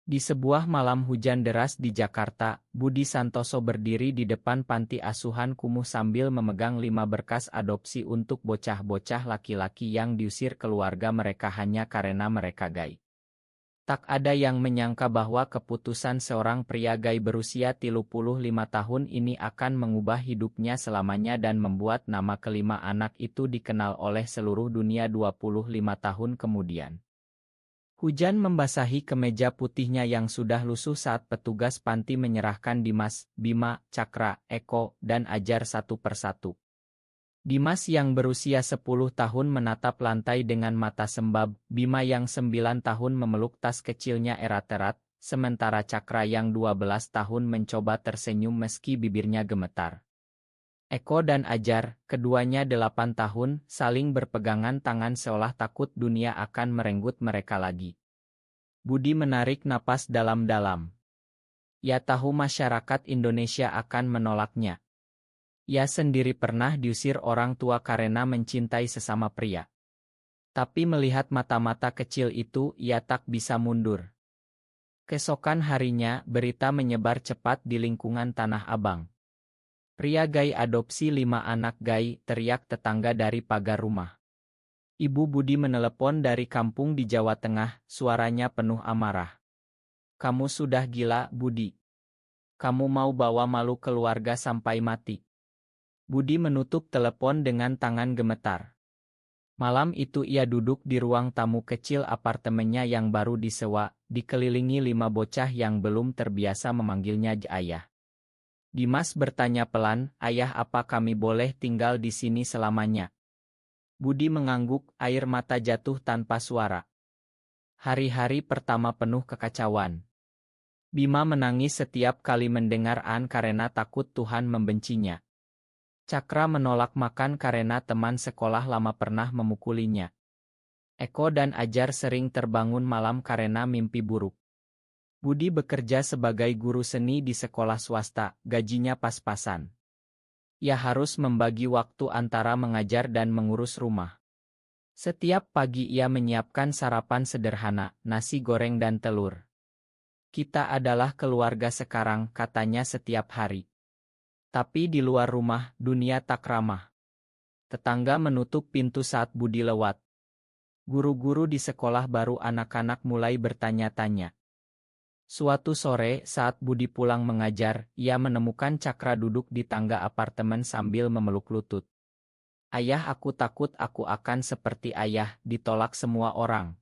Di sebuah malam hujan deras di Jakarta, Budi Santoso berdiri di depan panti asuhan kumuh sambil memegang 5 berkas adopsi untuk bocah-bocah laki-laki yang diusir keluarga mereka hanya karena mereka gay. Tak ada yang menyangka bahwa keputusan seorang pria gay berusia 35 tahun ini akan mengubah hidupnya selamanya dan membuat nama kelima anak itu dikenal oleh seluruh dunia 25 tahun kemudian. Hujan membasahi kemeja putihnya yang sudah lusuh saat petugas panti menyerahkan Dimas, Bima, Cakra, Eko, dan Ajar satu persatu. Dimas yang berusia 10 tahun menatap lantai dengan mata sembab, Bima yang 9 tahun memeluk tas kecilnya erat-erat, sementara Cakra yang 12 tahun mencoba tersenyum meski bibirnya gemetar. Eko dan Ajar, keduanya 8 tahun, saling berpegangan tangan seolah takut dunia akan merenggut mereka lagi. Budi menarik napas dalam-dalam. Ia tahu masyarakat Indonesia akan menolaknya. Ia sendiri pernah diusir orang tua karena mencintai sesama pria. Tapi melihat mata-mata kecil itu, ia tak bisa mundur. Keesokan harinya, berita menyebar cepat di lingkungan Tanah Abang. Pria gay adopsi 5 anak gay, teriak tetangga dari pagar rumah. Ibu Budi menelepon dari kampung di Jawa Tengah, suaranya penuh amarah. "Kamu sudah gila, Budi. Kamu mau bawa malu keluarga sampai mati." Budi menutup telepon dengan tangan gemetar. Malam itu ia duduk di ruang tamu kecil apartemennya yang baru disewa, dikelilingi 5 bocah yang belum terbiasa memanggilnya ayah. Dimas bertanya pelan, "Ayah, apa kami boleh tinggal di sini selamanya?" Budi mengangguk, air mata jatuh tanpa suara. Hari-hari pertama penuh kekacauan. Bima menangis setiap kali mendengar An karena takut Tuhan membencinya. Cakra menolak makan karena teman sekolah lama pernah memukulinya. Eko dan Ajar sering terbangun malam karena mimpi buruk. Budi bekerja sebagai guru seni di sekolah swasta, gajinya pas-pasan. Ia harus membagi waktu antara mengajar dan mengurus rumah. Setiap pagi ia menyiapkan sarapan sederhana, nasi goreng dan telur. "Kita adalah keluarga sekarang," katanya setiap hari. Tapi di luar rumah, dunia tak ramah. Tetangga menutup pintu saat Budi lewat. Guru-guru di sekolah baru anak-anak mulai bertanya-tanya. Suatu sore, saat Budi pulang mengajar, ia menemukan Cakra duduk di tangga apartemen sambil memeluk lutut. "Ayah, aku takut aku akan seperti ayah, ditolak semua orang."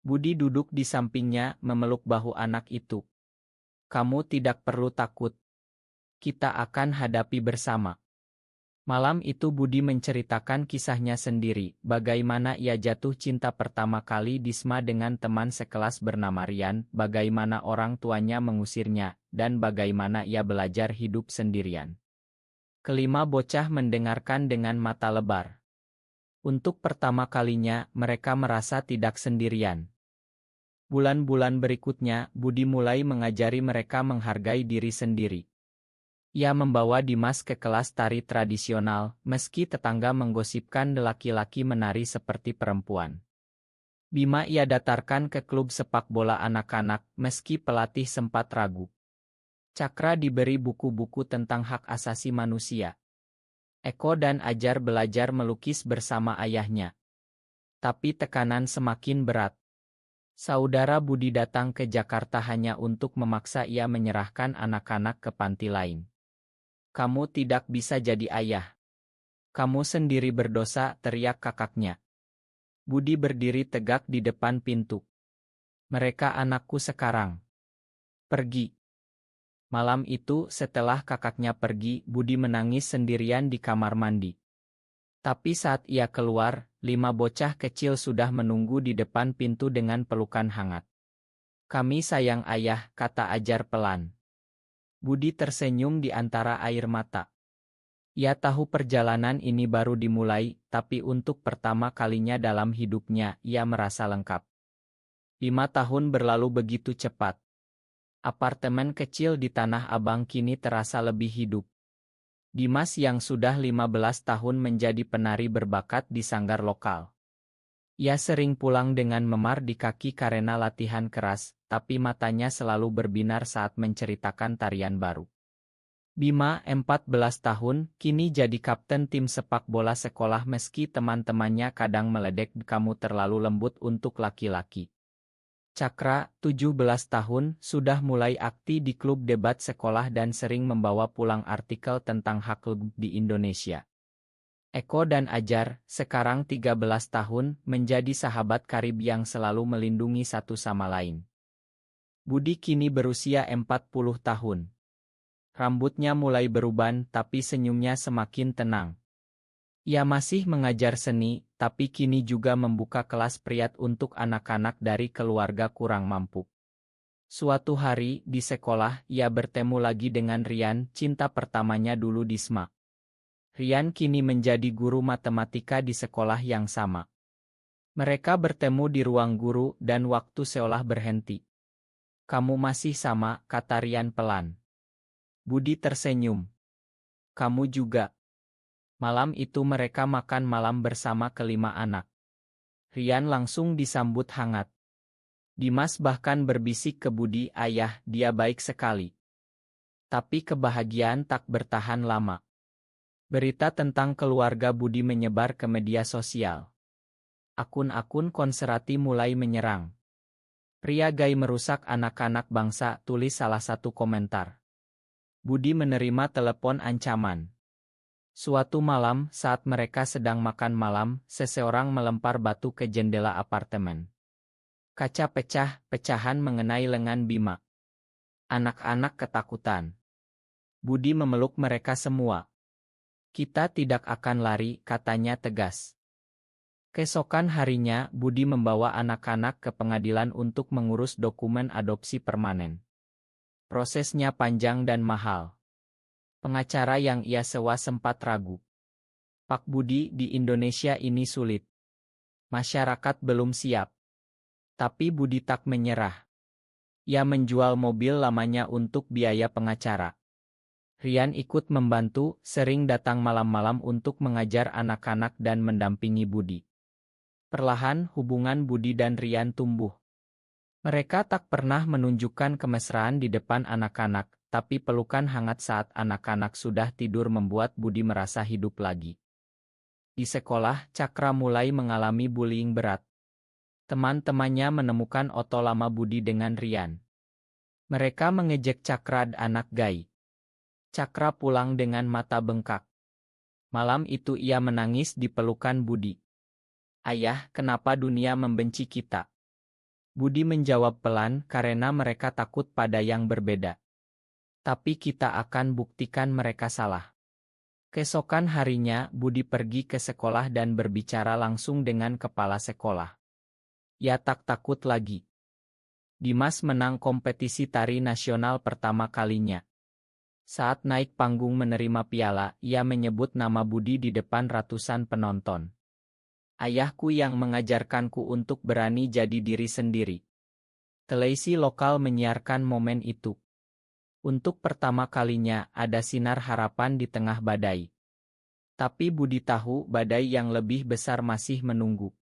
Budi duduk di sampingnya, memeluk bahu anak itu. "Kamu tidak perlu takut. Kita akan hadapi bersama." Malam itu Budi menceritakan kisahnya sendiri, bagaimana ia jatuh cinta pertama kali di SMA dengan teman sekelas bernama Rian, bagaimana orang tuanya mengusirnya, dan bagaimana ia belajar hidup sendirian. Kelima bocah mendengarkan dengan mata lebar. Untuk pertama kalinya, mereka merasa tidak sendirian. Bulan-bulan berikutnya, Budi mulai mengajari mereka menghargai diri sendiri. Ia membawa Dimas ke kelas tari tradisional, meski tetangga menggosipkan laki-laki menari seperti perempuan. Bima ia datarkan ke klub sepak bola anak-anak, meski pelatih sempat ragu. Cakra diberi buku-buku tentang hak asasi manusia. Eko dan Ajar belajar melukis bersama ayahnya. Tapi tekanan semakin berat. Saudara Budi datang ke Jakarta hanya untuk memaksa ia menyerahkan anak-anak ke panti lain. "Kamu tidak bisa jadi ayah. Kamu sendiri berdosa," teriak kakaknya. Budi berdiri tegak di depan pintu. "Mereka anakku sekarang. Pergi." Malam itu, setelah kakaknya pergi, Budi menangis sendirian di kamar mandi. Tapi saat ia keluar, 5 bocah kecil sudah menunggu di depan pintu dengan pelukan hangat. "Kami sayang ayah," kata Ajar pelan. Budi tersenyum di antara air mata. Ia tahu perjalanan ini baru dimulai, tapi untuk pertama kalinya dalam hidupnya, ia merasa lengkap. 5 tahun berlalu begitu cepat. Apartemen kecil di Tanah Abang kini terasa lebih hidup. Dimas yang sudah 15 tahun menjadi penari berbakat di sanggar lokal. Ia sering pulang dengan memar di kaki karena latihan keras, tapi matanya selalu berbinar saat menceritakan tarian baru. Bima, 14 tahun, kini jadi kapten tim sepak bola sekolah meski teman-temannya kadang meledek kamu terlalu lembut untuk laki-laki. Cakra, 17 tahun, sudah mulai aktif di klub debat sekolah dan sering membawa pulang artikel tentang hak di Indonesia. Eko dan Ajar, sekarang 13 tahun, menjadi sahabat karib yang selalu melindungi satu sama lain. Budi kini berusia 40 tahun. Rambutnya mulai beruban tapi senyumnya semakin tenang. Ia masih mengajar seni, tapi kini juga membuka kelas priat untuk anak-anak dari keluarga kurang mampu. Suatu hari, di sekolah, ia bertemu lagi dengan Rian, cinta pertamanya dulu di SMA. Rian kini menjadi guru matematika di sekolah yang sama. Mereka bertemu di ruang guru dan waktu seolah berhenti. Kamu masih sama, kata Rian pelan. Budi tersenyum. Kamu juga. Malam itu mereka makan malam bersama kelima anak. Rian langsung disambut hangat. Dimas bahkan berbisik ke Budi, ayah, dia baik sekali. Tapi kebahagiaan tak bertahan lama. Berita tentang keluarga Budi menyebar ke media sosial. Akun-akun konserati mulai menyerang. Pria gay merusak anak-anak bangsa, tulis salah satu komentar. Budi menerima telepon ancaman. Suatu malam, saat mereka sedang makan malam, seseorang melempar batu ke jendela apartemen. Kaca pecah, pecahan mengenai lengan Bima. Anak-anak ketakutan. Budi memeluk mereka semua. Kita tidak akan lari, katanya tegas. Keesokan harinya, Budi membawa anak-anak ke pengadilan untuk mengurus dokumen adopsi permanen. Prosesnya panjang dan mahal. Pengacara yang ia sewa sempat ragu. Pak Budi, di Indonesia ini sulit. Masyarakat belum siap. Tapi Budi tak menyerah. Ia menjual mobil lamanya untuk biaya pengacara. Rian ikut membantu, sering datang malam-malam untuk mengajar anak-anak dan mendampingi Budi. Perlahan hubungan Budi dan Rian tumbuh. Mereka tak pernah menunjukkan kemesraan di depan anak-anak, tapi pelukan hangat saat anak-anak sudah tidur membuat Budi merasa hidup lagi. Di sekolah, Cakra mulai mengalami bullying berat. Teman-temannya menemukan foto lama Budi dengan Rian. Mereka mengejek Cakra, anak gay. Cakra pulang dengan mata bengkak. Malam itu ia menangis di pelukan Budi. Ayah, kenapa dunia membenci kita? Budi menjawab pelan, karena mereka takut pada yang berbeda. Tapi kita akan buktikan mereka salah. Keesokan harinya, Budi pergi ke sekolah dan berbicara langsung dengan kepala sekolah. Ia tak takut lagi. Dimas menang kompetisi tari nasional pertama kalinya. Saat naik panggung menerima piala, ia menyebut nama Budi di depan ratusan penonton. Ayahku yang mengajarkanku untuk berani jadi diri sendiri. Televisi lokal menyiarkan momen itu. Untuk pertama kalinya ada sinar harapan di tengah badai. Tapi Budi tahu badai yang lebih besar masih menunggu.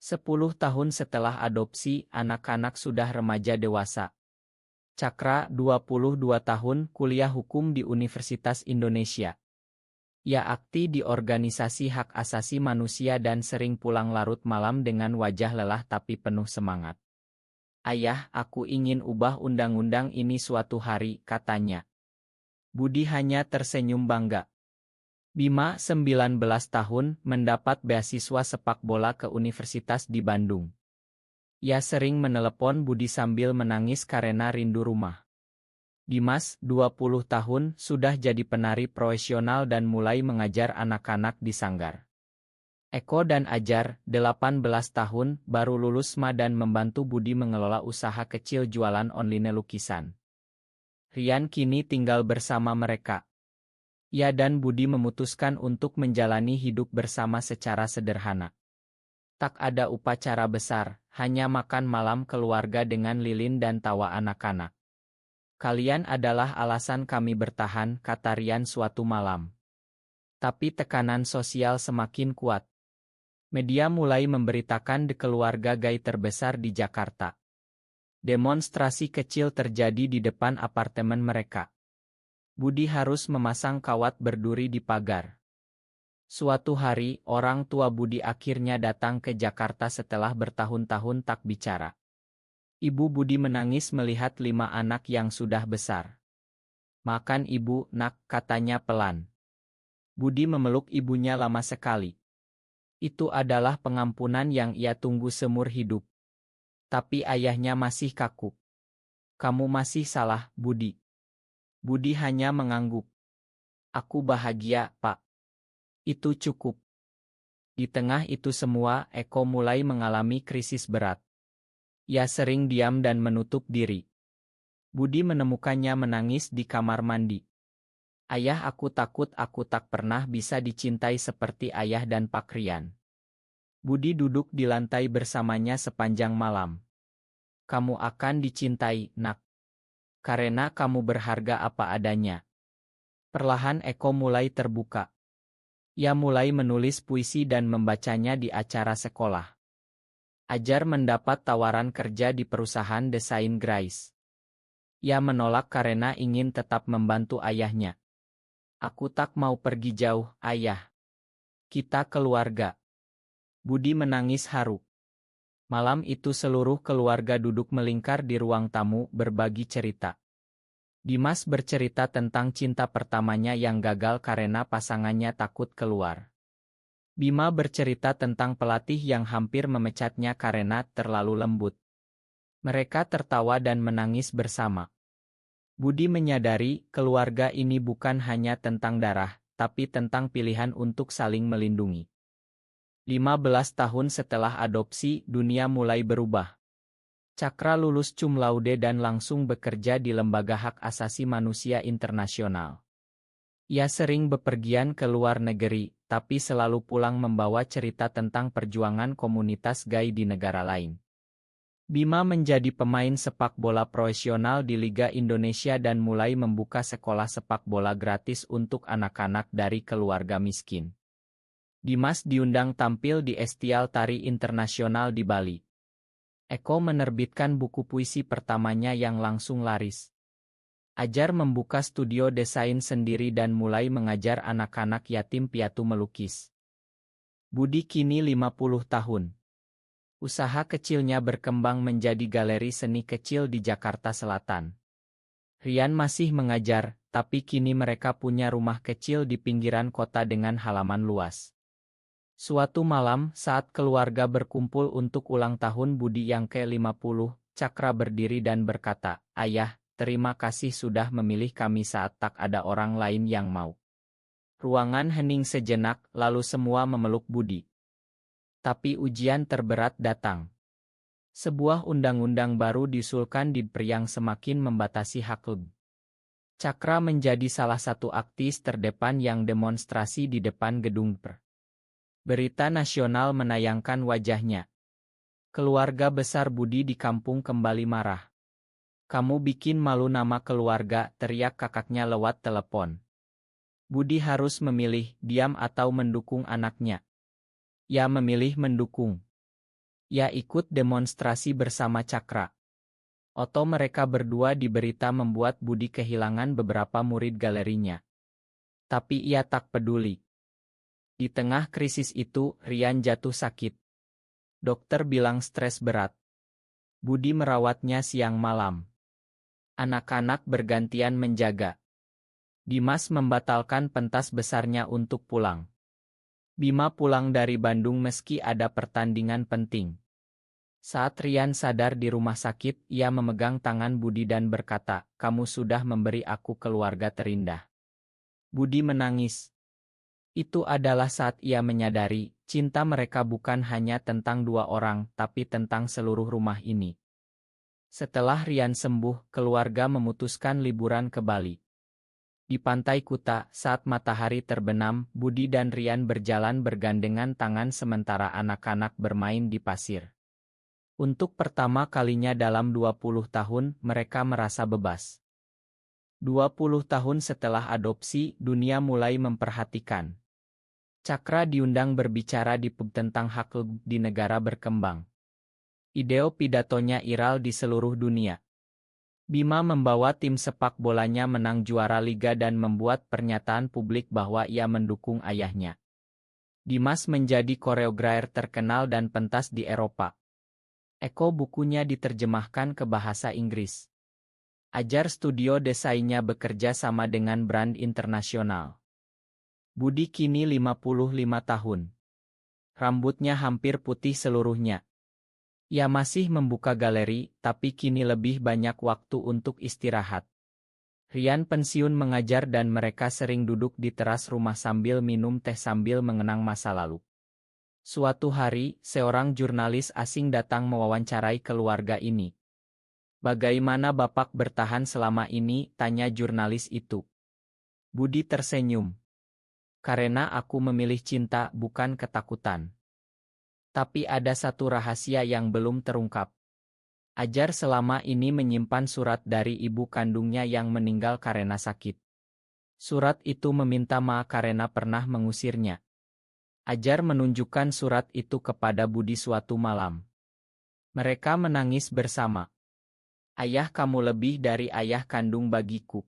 10 tahun setelah adopsi, anak-anak sudah remaja dewasa. Cakra, 22 tahun, kuliah hukum di Universitas Indonesia. Ia aktif di organisasi hak asasi manusia dan sering pulang larut malam dengan wajah lelah tapi penuh semangat. Ayah, aku ingin ubah undang-undang ini suatu hari, katanya. Budi hanya tersenyum bangga. Bima, 19 tahun, mendapat beasiswa sepak bola ke Universitas di Bandung. Ia sering menelepon Budi sambil menangis karena rindu rumah. Dimas, 20 tahun, sudah jadi penari profesional dan mulai mengajar anak-anak di sanggar. Eko dan Ajar, 18 tahun, baru lulus SMA dan membantu Budi mengelola usaha kecil jualan online lukisan. Rian kini tinggal bersama mereka. Ia dan Budi memutuskan untuk menjalani hidup bersama secara sederhana. Tak ada upacara besar, hanya makan malam keluarga dengan lilin dan tawa anak-anak. Kalian adalah alasan kami bertahan, kata Rian suatu malam. Tapi tekanan sosial semakin kuat. Media mulai memberitakan keluarga gay terbesar di Jakarta. Demonstrasi kecil terjadi di depan apartemen mereka. Budi harus memasang kawat berduri di pagar. Suatu hari, orang tua Budi akhirnya datang ke Jakarta setelah bertahun-tahun tak bicara. Ibu Budi menangis melihat 5 anak yang sudah besar. "Makan ibu, nak," katanya pelan. Budi memeluk ibunya lama sekali. Itu adalah pengampunan yang ia tunggu seumur hidup. Tapi ayahnya masih kaku. "Kamu masih salah, Budi." Budi hanya mengangguk. "Aku bahagia, Pak. Itu cukup." Di tengah itu semua, Eko mulai mengalami krisis berat. Ia sering diam dan menutup diri. Budi menemukannya menangis di kamar mandi. "Ayah, aku takut aku tak pernah bisa dicintai seperti ayah dan Pak Rian." Budi duduk di lantai bersamanya sepanjang malam. "Kamu akan dicintai, nak. Karena kamu berharga apa adanya." Perlahan Eko mulai terbuka. Ia mulai menulis puisi dan membacanya di acara sekolah. Ajar mendapat tawaran kerja di perusahaan desain Grace. Ia menolak karena ingin tetap membantu ayahnya. "Aku tak mau pergi jauh, ayah. Kita keluarga." Budi menangis haru. Malam itu seluruh keluarga duduk melingkar di ruang tamu berbagi cerita. Dimas bercerita tentang cinta pertamanya yang gagal karena pasangannya takut keluar. Bima bercerita tentang pelatih yang hampir memecatnya karena terlalu lembut. Mereka tertawa dan menangis bersama. Budi menyadari keluarga ini bukan hanya tentang darah, tapi tentang pilihan untuk saling melindungi. 15 tahun setelah adopsi, dunia mulai berubah. Cakra lulus cum laude dan langsung bekerja di Lembaga Hak Asasi Manusia Internasional. Ia sering bepergian ke luar negeri, tapi selalu pulang membawa cerita tentang perjuangan komunitas gay di negara lain. Bima menjadi pemain sepak bola profesional di Liga Indonesia dan mulai membuka sekolah sepak bola gratis untuk anak-anak dari keluarga miskin. Dimas diundang tampil di Estial Tari Internasional di Bali. Eko menerbitkan buku puisi pertamanya yang langsung laris. Ajar membuka studio desain sendiri dan mulai mengajar anak-anak yatim piatu melukis. Budi kini 50 tahun. Usaha kecilnya berkembang menjadi galeri seni kecil di Jakarta Selatan. Rian masih mengajar, tapi kini mereka punya rumah kecil di pinggiran kota dengan halaman luas. Suatu malam, saat keluarga berkumpul untuk ulang tahun Budi yang ke-50, Cakra berdiri dan berkata, "Ayah, terima kasih sudah memilih kami saat tak ada orang lain yang mau." Ruangan hening sejenak, lalu semua memeluk Budi. Tapi ujian terberat datang. Sebuah undang-undang baru diusulkan di yang semakin membatasi hak LGBTI. Cakra menjadi salah satu aktivis terdepan yang demonstrasi di depan gedung Per. Berita nasional menayangkan wajahnya. Keluarga besar Budi di kampung kembali marah. "Kamu bikin malu nama keluarga," teriak kakaknya lewat telepon. Budi harus memilih, diam atau mendukung anaknya. Ia memilih mendukung. Ia ikut demonstrasi bersama Cakra. Oto mereka berdua di berita membuat Budi kehilangan beberapa murid galerinya. Tapi ia tak peduli. Di tengah krisis itu, Rian jatuh sakit. Dokter bilang stres berat. Budi merawatnya siang malam. Anak-anak bergantian menjaga. Dimas membatalkan pentas besarnya untuk pulang. Bima pulang dari Bandung meski ada pertandingan penting. Saat Rian sadar di rumah sakit, ia memegang tangan Budi dan berkata, "Kamu sudah memberi aku keluarga terindah." Budi menangis. Itu adalah saat ia menyadari, cinta mereka bukan hanya tentang 2 orang, tapi tentang seluruh rumah ini. Setelah Rian sembuh, keluarga memutuskan liburan ke Bali. Di pantai Kuta, saat matahari terbenam, Budi dan Rian berjalan bergandengan tangan sementara anak-anak bermain di pasir. Untuk pertama kalinya dalam 20 tahun, mereka merasa bebas. 20 tahun setelah adopsi, dunia mulai memperhatikan. Cakra diundang berbicara di pub tentang hak LGBT di negara berkembang. Ideo pidatonya viral di seluruh dunia. Bima membawa tim sepak bolanya menang juara liga dan membuat pernyataan publik bahwa ia mendukung ayahnya. Dimas menjadi koreografer terkenal dan pentas di Eropa. Eko bukunya diterjemahkan ke bahasa Inggris. Ajar studio desainnya bekerja sama dengan brand internasional. Budi kini 55 tahun. Rambutnya hampir putih seluruhnya. Ia masih membuka galeri, tapi kini lebih banyak waktu untuk istirahat. Rian pensiun mengajar dan mereka sering duduk di teras rumah sambil minum teh sambil mengenang masa lalu. Suatu hari, seorang jurnalis asing datang mewawancarai keluarga ini. "Bagaimana Bapak bertahan selama ini?" tanya jurnalis itu. Budi tersenyum. "Karena aku memilih cinta, bukan ketakutan. Tapi ada satu rahasia yang belum terungkap. Ajar selama ini menyimpan surat dari ibu kandungnya yang meninggal karena sakit. Surat itu meminta maaf karena pernah mengusirnya." Ajar menunjukkan surat itu kepada Budi suatu malam. Mereka menangis bersama. "Ayah, kamu lebih dari ayah kandung bagiku."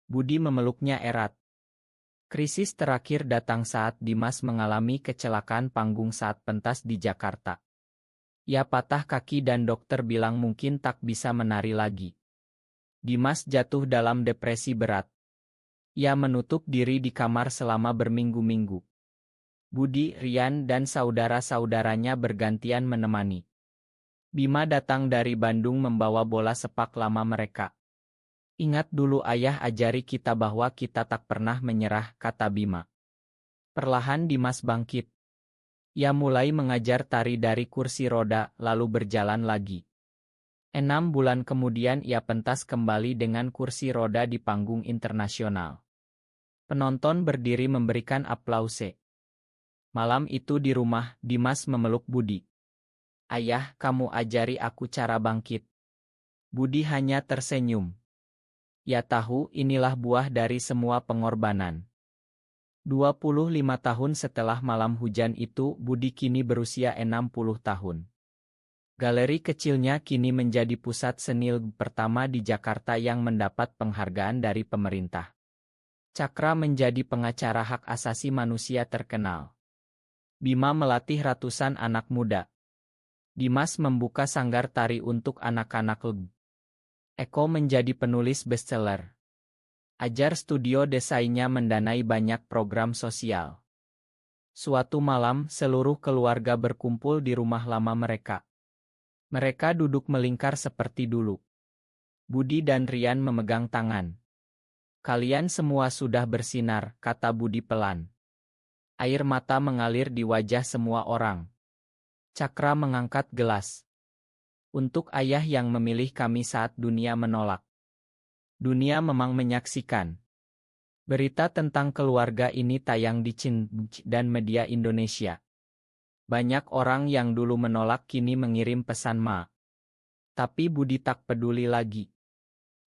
Budi memeluknya erat. Krisis terakhir datang saat Dimas mengalami kecelakaan panggung saat pentas di Jakarta. Ia patah kaki dan dokter bilang mungkin tak bisa menari lagi. Dimas jatuh dalam depresi berat. Ia menutup diri di kamar selama berminggu-minggu. Budi, Rian, dan saudara-saudaranya bergantian menemani. Bima datang dari Bandung membawa bola sepak lama mereka. "Ingat dulu ayah ajari kita bahwa kita tak pernah menyerah," kata Bima. Perlahan Dimas bangkit. Ia mulai mengajar tari dari kursi roda, lalu berjalan lagi. 6 bulan kemudian ia pentas kembali dengan kursi roda di panggung internasional. Penonton berdiri memberikan aplause. Malam itu di rumah, Dimas memeluk Budi. "Ayah, kamu ajari aku cara bangkit." Budi hanya tersenyum. Ia tahu inilah buah dari semua pengorbanan. 25 tahun setelah malam hujan itu, Budi kini berusia 60 tahun. Galeri kecilnya kini menjadi pusat seni pertama di Jakarta yang mendapat penghargaan dari pemerintah. Cakra menjadi pengacara hak asasi manusia terkenal. Bima melatih ratusan anak muda. Dimas membuka sanggar tari untuk anak-anak LGBT. Eko menjadi penulis bestseller. Ajar studio desainnya mendanai banyak program sosial. Suatu malam, seluruh keluarga berkumpul di rumah lama mereka. Mereka duduk melingkar seperti dulu. Budi dan Rian memegang tangan. "Kalian semua sudah bersinar," kata Budi pelan. Air mata mengalir di wajah semua orang. Cakra mengangkat gelas. "Untuk ayah yang memilih kami saat dunia menolak." Dunia memang menyaksikan. Berita tentang keluarga ini tayang di CNBC dan media Indonesia. Banyak orang yang dulu menolak kini mengirim pesan maaf. Tapi Budi tak peduli lagi.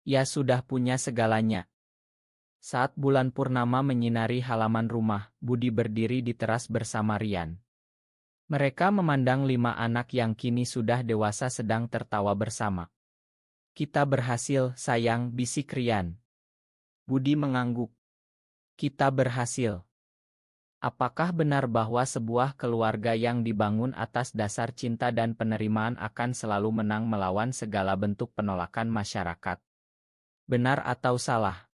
Ia sudah punya segalanya. Saat bulan purnama menyinari halaman rumah, Budi berdiri di teras bersama Rian. Mereka memandang 5 anak yang kini sudah dewasa sedang tertawa bersama. "Kita berhasil, sayang," bisik Rian. Budi mengangguk. "Kita berhasil." Apakah benar bahwa sebuah keluarga yang dibangun atas dasar cinta dan penerimaan akan selalu menang melawan segala bentuk penolakan masyarakat? Benar atau salah?